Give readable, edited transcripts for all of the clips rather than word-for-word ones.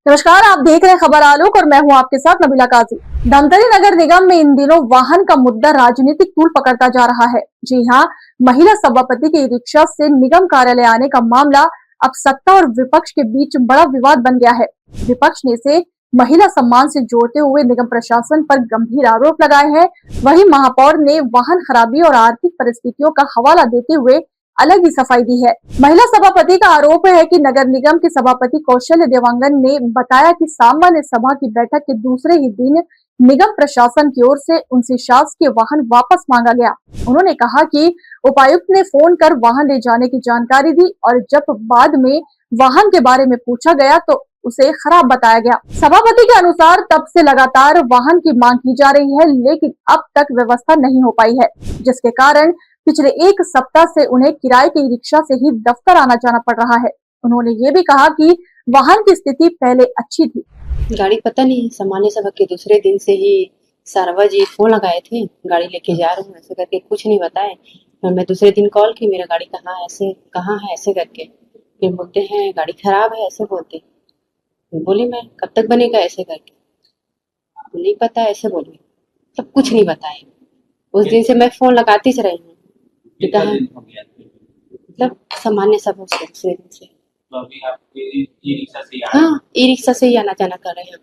नमस्कार, आप देख रहे हैं खबर आलोक और मैं हूं आपके साथ नबीला काजी। धमतरी नगर निगम में इन दिनों वाहन का मुद्दा राजनीतिक तूल पकड़ता जा रहा है। जी हां, महिला सभापति के रिक्शा से निगम कार्यालय आने का मामला अब सत्ता और विपक्ष के बीच बड़ा विवाद बन गया है। विपक्ष ने इसे महिला सम्मान से जोड़ते हुए निगम प्रशासन पर गंभीर आरोप लगाए हैं। वहीं महापौर ने वाहन खराबी और आर्थिक परिस्थितियों का हवाला देते हुए अलग ही सफाई दी है। महिला सभापति का आरोप है कि नगर निगम के सभापति कौशल्य देवांगन ने बताया कि सामान्य सभा की बैठक के दूसरे ही दिन निगम प्रशासन की ओर से उनसे शासकीय वाहन वापस मांगा गया। उन्होंने कहा कि उपायुक्त ने फोन कर वाहन ले जाने की जानकारी दी और जब बाद में वाहन के बारे में पूछा गया तो उसे खराब बताया गया। सभापति के अनुसार तब से लगातार वाहन की मांग की जा रही है, लेकिन अब तक व्यवस्था नहीं हो पाई है, जिसके कारण पिछले एक सप्ताह से उन्हें किराए के रिक्शा से ही दफ्तर आना जाना पड़ रहा है। उन्होंने ये भी कहा कि वाहन की स्थिति पहले अच्छी थी। गाड़ी पता नहीं, सामान्य सभा के दूसरे दिन से ही सारवा जी फोन लगाए थे, गाड़ी लेके जा रहे हूँ ऐसे करके, कुछ नहीं बताए। और मैं दूसरे दिन कॉल की, मेरा गाड़ी कहाँ है ऐसे करके, फिर बोलते हैं गाड़ी खराब है ऐसे बोलते। बोली मैं कब तक बनेगा ऐसे करके, नहीं पता ऐसे बोली, सब कुछ नहीं बताए। उस दिन से मैं फोन लगाती रही हूँ, मतलब सामान्य सभा से दूसरे दिन से। तो अभी आप ई-रिक्शा से हाँ, ई रिक्शा से ही आना जाना कर रहे हैं।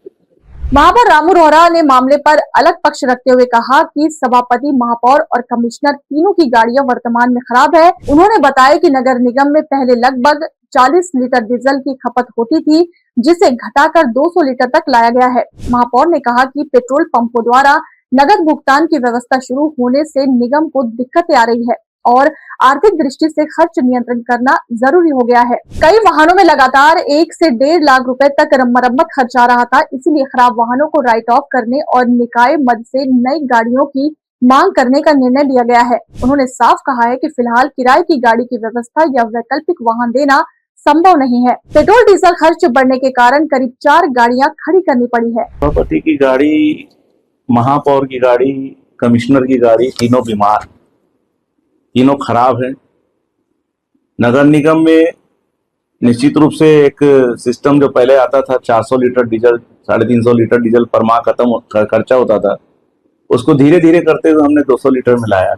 महापौर रामू रोहरा ने मामले पर अलग पक्ष रखते हुए कहा कि सभापति, महापौर और कमिश्नर तीनों की गाड़ियां वर्तमान में खराब है। उन्होंने बताया कि नगर निगम में पहले लगभग 40 लीटर डीजल की खपत होती थी, जिसे घटाकर 200 लीटर तक लाया गया है। महापौर ने कहा कि पेट्रोल पंपों द्वारा नगद भुगतान की व्यवस्था शुरू होने से निगम को दिक्कतें आ रही है और आर्थिक दृष्टि से खर्च नियंत्रण करना जरूरी हो गया है। कई वाहनों में लगातार 1 से 1.5 लाख रुपए तक मरम्मत खर्च आ रहा था, इसलिए खराब वाहनों को राइट ऑफ करने और निकाय मद से नई गाड़ियों की मांग करने का निर्णय लिया गया है। उन्होंने साफ कहा है कि फिलहाल किराए की गाड़ी की व्यवस्था या वैकल्पिक वाहन देना संभव नहीं है। पेट्रोल डीजल खर्च बढ़ने के कारण करीब 4 गाड़ियां खड़ी करनी पड़ी है। सभापति की गाड़ी, महापौर की गाड़ी, कमिश्नर की गाड़ी, तीनों बीमार, तीनों खराब है। नगर निगम में निश्चित रूप से एक सिस्टम जो पहले आता था 400 लीटर डीजल, 350 लीटर डीजल पर माह खर्चा होता था, उसको धीरे धीरे करते हुए हमने 200 लीटर में लाया।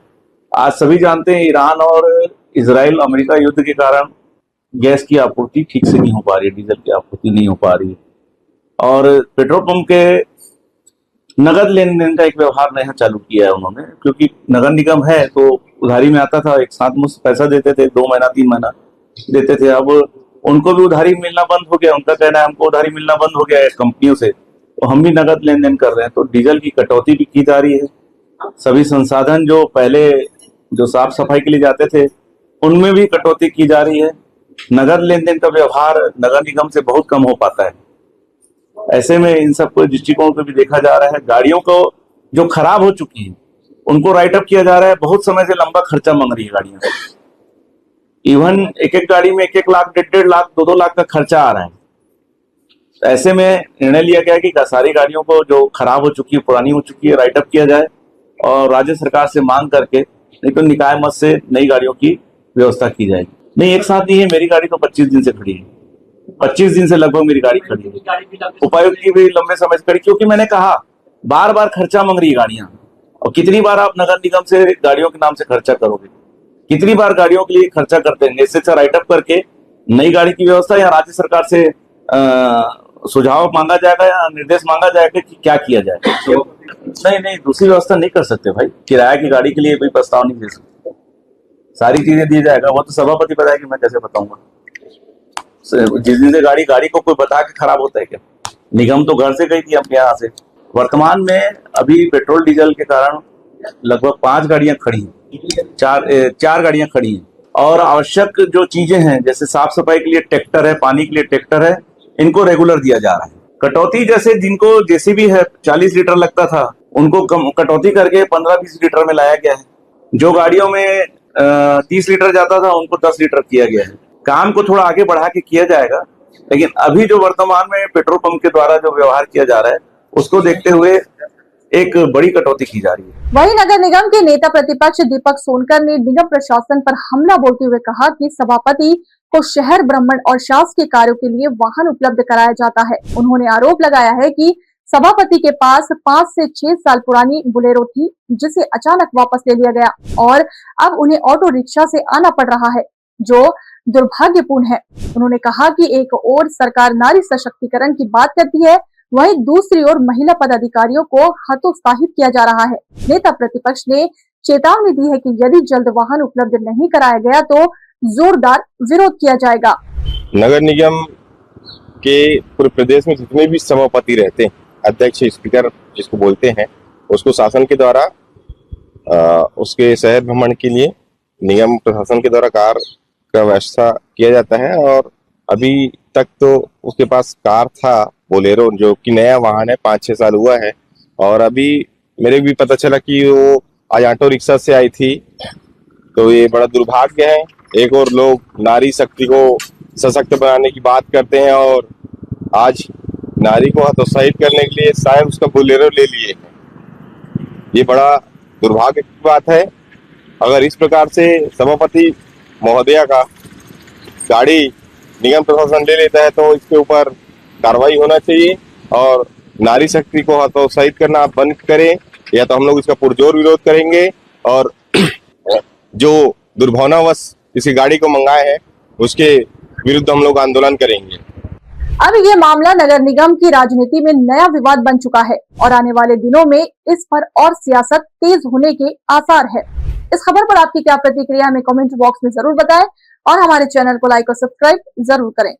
आज सभी जानते हैं ईरान और इजराइल अमेरिका युद्ध के कारण गैस की आपूर्ति ठीक से नहीं हो पा रही है, डीजल की आपूर्ति नहीं हो पा रही है और पेट्रोल पंप के नगद लेन देन का एक व्यवहार नया चालू किया है उन्होंने, क्योंकि नगर निगम है तो उधारी में आता था, एक साथ मुझसे पैसा देते थे, 2 महीना 3 महीना देते थे। अब उनको भी उधारी मिलना बंद हो गया, उनका कहना है हमको उधारी मिलना बंद हो गया है कंपनियों से, तो हम भी नगद लेन देन कर रहे हैं। तो डीजल की कटौती भी की जा रही है। सभी संसाधन जो पहले जो साफ सफाई के लिए जाते थे उनमें भी कटौती की जा रही है। नगद लेन देन का व्यवहार नगर निगम से बहुत कम हो पाता है। ऐसे में इन सब को दृष्टिकोण को भी देखा जा रहा है। गाड़ियों को जो खराब हो चुकी है उनको राइट अप किया जा रहा है। बहुत समय से लंबा खर्चा मांग रही है गाड़ियां, इवन एक एक गाड़ी में 1-1 लाख, 1.5 लाख, 2-2 लाख का खर्चा आ रहा है। तो ऐसे में निर्णय लिया गया कि सारी गाड़ियों को जो खराब हो चुकी है, पुरानी हो चुकी है, राइट अप किया जाए और राज्य सरकार से मांग करके, नहीं तो निकाय मद से नई गाड़ियों की व्यवस्था की जाएगी। नहीं, एक साथ नहीं है, मेरी गाड़ी तो 25 दिन से खड़ी है, 25 दिन से लगभग मेरी गाड़ी खड़ी है। उपायुक्त की भी लंबे समय से खड़ी, क्योंकि मैंने कहा बार बार खर्चा मांग रही है गाड़ियां, और कितनी बार आप नगर निगम से गाड़ियों के नाम से खर्चा करोगे, कितनी बार गाड़ियों के लिए खर्चा करते हैं। इससे राइट अप करके नई गाड़ी की व्यवस्था या राज्य सरकार से सुझाव मांगा जाएगा या निर्देश मांगा जाएगा कि क्या किया जाए। तो नहीं, दूसरी व्यवस्था नहीं कर सकते भाई। किराए की गाड़ी के लिए कोई प्रस्ताव नहीं दे सकते, सारी चीजें दी जाएगा, वो तो सभापति बताएगी, मैं कैसे बताऊंगा। जिस दिन से गाड़ी को कोई बता के खराब होता है क्या? निगम तो घर से गई थी अपने यहाँ से। वर्तमान में अभी पेट्रोल डीजल के कारण लगभग 5 गाड़ियां खड़ी हैं, 4 गाड़ियां खड़ी हैं और आवश्यक जो चीजें हैं जैसे साफ सफाई के लिए ट्रैक्टर है, पानी के लिए ट्रैक्टर है, इनको रेगुलर दिया जा रहा है। कटौती जैसे जिनको जेसीबी है 40 लीटर लगता था, उनको कटौती करके 15-20 लीटर में लाया गया है। जो गाड़ियों में 30 लीटर जाता था उनको 10 लीटर किया गया है। काम को थोड़ा आगे बढ़ा के किया जाएगा, लेकिन अभी जो वर्तमान में पेट्रोल पंप के द्वारा जो व्यवहार किया जा रहा है उसको देखते हुए एक बड़ी कटौती की जा रही है। वहीं नगर निगम के नेता प्रतिपक्ष दीपक सोनकर ने निगम प्रशासन पर हमला बोलते हुए कहा कि सभापति को शहर भ्रमण और शासकीय कार्यों के लिए वाहन उपलब्ध कराया जाता है। उन्होंने आरोप लगाया है कि सभापति के पास 5 से 6 साल पुरानी बुलेरो थी, जिसे अचानक वापस ले लिया गया और अब उन्हें ऑटो रिक्शा से आना पड़ रहा है, जो दुर्भाग्यपूर्ण है। उन्होंने कहा कि एक ओर सरकार नारी सशक्तिकरण की बात करती है, वहीं दूसरी ओर महिला पदाधिकारियों को हतोत्साहित किया जा रहा है। नेता प्रतिपक्ष ने चेतावनी दी है कि यदि जल्द वाहन उपलब्ध नहीं कराया गया तो जोरदार विरोध किया जाएगा। नगर निगम के पूरे प्रदेश में जितने भी सभापति रहते हैं, अध्यक्ष स्पीकर जिसको बोलते हैं, उसको शासन के द्वारा उसके शहर भ्रमण के लिए निगम प्रशासन के द्वारा कार का व्यवस्था किया जाता है। और अभी तक तो उसके पास कार था बोलेरो, जो कि नया वाहन है, 5-6 साल हुआ है। और अभी मेरे भी पता चला कि वो आज ऑटो रिक्शा से आई थी। तो ये बड़ा दुर्भाग्य है। एक और लोग नारी शक्ति को सशक्त बनाने की बात करते हैं और आज नारी को हतोत्साहित करने के लिए शायद उसका बोलेरो ले लिए हैं। ये बड़ा दुर्भाग्य की बात है। अगर इस प्रकार से सभापति महोदया का गाड़ी निगम प्रशासन ले लेता है तो इसके ऊपर कार्रवाई होना चाहिए और नारी शक्ति को हतोत्साहित करना बंद करें, या तो हम लोग इसका पुरजोर विरोध करेंगे और जो दुर्भावनावश इसी गाड़ी को मंगाए हैं उसके विरुद्ध हम लोग आंदोलन करेंगे। अब ये मामला नगर निगम की राजनीति में नया विवाद बन चुका है और आने वाले दिनों में इस पर और सियासत तेज होने के आसार है। इस खबर पर आपकी क्या प्रतिक्रिया हमें कमेंट बॉक्स में जरूर बताएं और हमारे चैनल को लाइक और सब्सक्राइब जरूर करें।